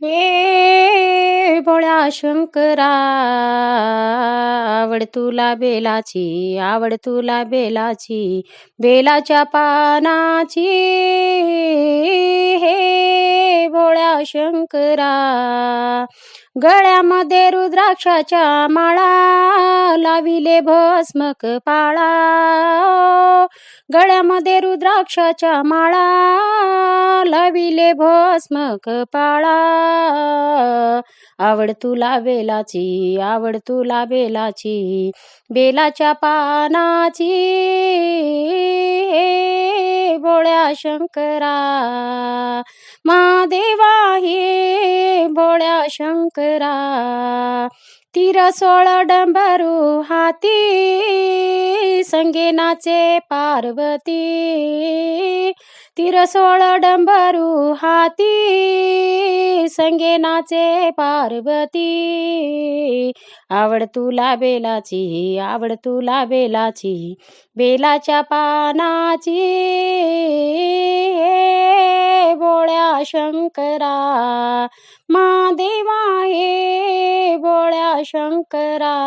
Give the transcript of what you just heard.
हे भोळ्या शंकरा, आवड तुला बेलाची, आवड तुला बेलाची, बेलाच्या पानाची. हे भोळ्या शंकरा, गळ्यामध्ये रुद्राक्षाच्या माळा, लाविले भस्म कपाळा. गळ्यामध्ये रुद्राक्षाच्या माळा, लाविले भस्म कपाळा. आवड तुला बेलाची, आवड तुला बेलाची, बेलाच्या पानाची. हे भोळ्या शंकरा, महादेवा हे भोळ्या शंकरा. तिरसोळ डंबरू हाती, संगे नाचे पार्वती. तिरसोळ डंबरू हाती, संगे नाचे पार्वती. आवड तुला बेलाची, आवड तुला बेलाची, बेलाच्या पानाची. हे भोळ्या शंकरा, महादेवा हे भोळ्या शंकरा.